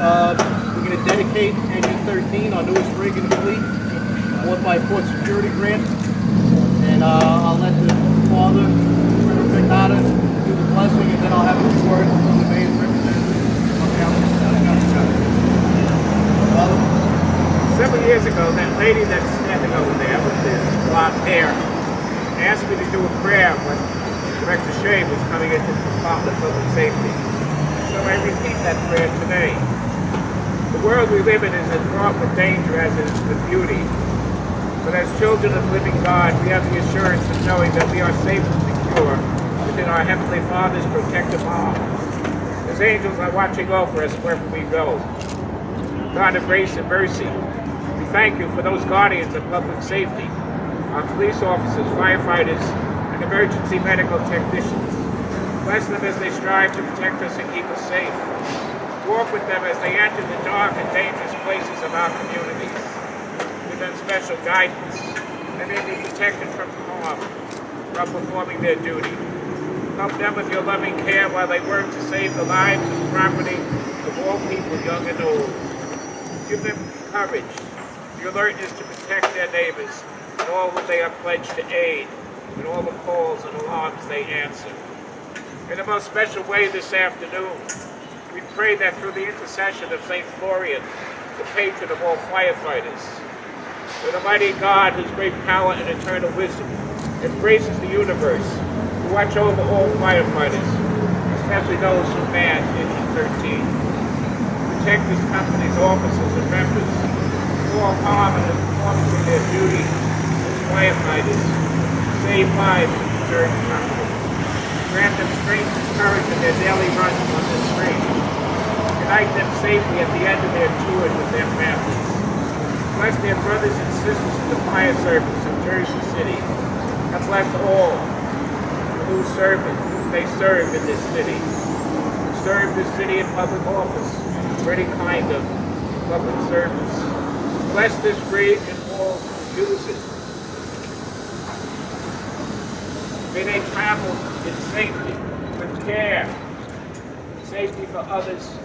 we're going to dedicate Engine 13, our newest rig in the fleet, bought by Port Security Grant. And I'll let the father, Colonel Picata, do the blessing, and then I'll have a few words from the mayor's representative. Father? Several years ago, that lady that's standing over there with the blonde hair asked me to do a prayer when Director Shea was coming into the Department of Public Safety. So I repeat that prayer today. The world we live in is as fraught with danger as it is with beauty. But as children of living God, we have the assurance of knowing that we are safe and secure within our Heavenly Father's protective arms. His angels are watching over us wherever we go. God of grace and mercy, we thank you for those guardians of public safety, our police officers, firefighters, and emergency medical technicians. Bless them as they strive to protect us and keep us safe. Walk with them as they enter the dark and dangerous places of our communities. Give them special guidance, and may be protected from harm while performing their duty. Help them with your loving care while they work to save the lives and property of all people, young and old. Give them courage, the alertness to protect their neighbors, and all that they are pledged to aid, and all the calls and alarms they answer. In a most special way this afternoon, we pray that through the intercession of St. Florian, the patron of all firefighters, that Almighty God, whose great power and eternal wisdom embraces the universe, to watch over all firefighters, especially those who man Engine 13. Protect this company's officers and members who are harm and performance of their duty as firefighters, save lives and preserve the company. Grant them strength and courage in their daily runs on this street. Unite them safely at the end of their tours with their families. Bless their brothers and sisters in the fire service of Jersey City. And bless all who they serve in this city. Who serve this city in public office or any kind of public service. Bless this rig and all who use it. May they travel in safety, with care, safety for others.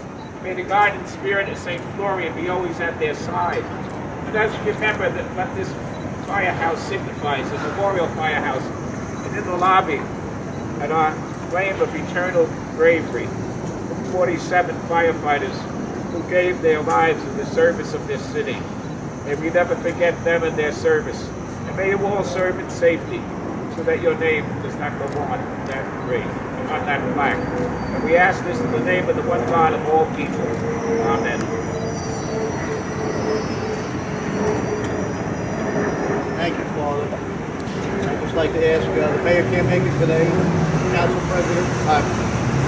May the guiding spirit of St. Florian be always at their side. And as you remember that what this firehouse signifies, a memorial firehouse, and in the lobby, at our flame of eternal bravery, the 47 firefighters who gave their lives in the service of this city. May we never forget them and their service. And may you all serve in safety, so that your name does not go on that grave, on that plaque. And we ask this in the name of the one God of all people. Amen. Thank you, Father. I'd just like to ask, the mayor can't make it today. Council President,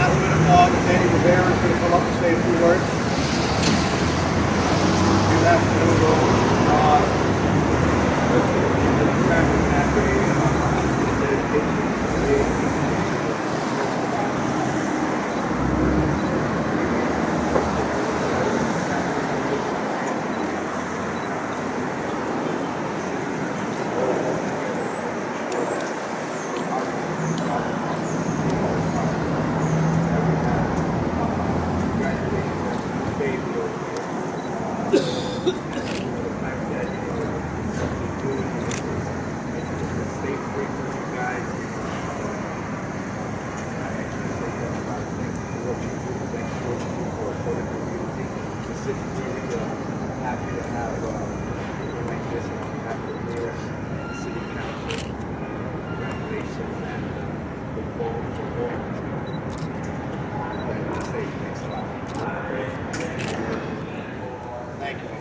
Councilman at Large, Danny Rivera is going to come up and say a few words. Good afternoon,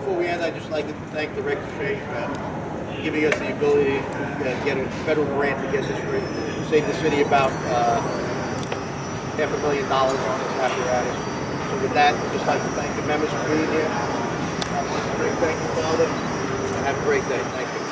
Before we end, I'd just like to thank Director Shea for giving us the ability to get a federal grant to get this rig. Save the city about $500,000 on this apparatus. So with that, I'd just like to thank the members for being here. Have a great day, Father. Have a great day. Thank you.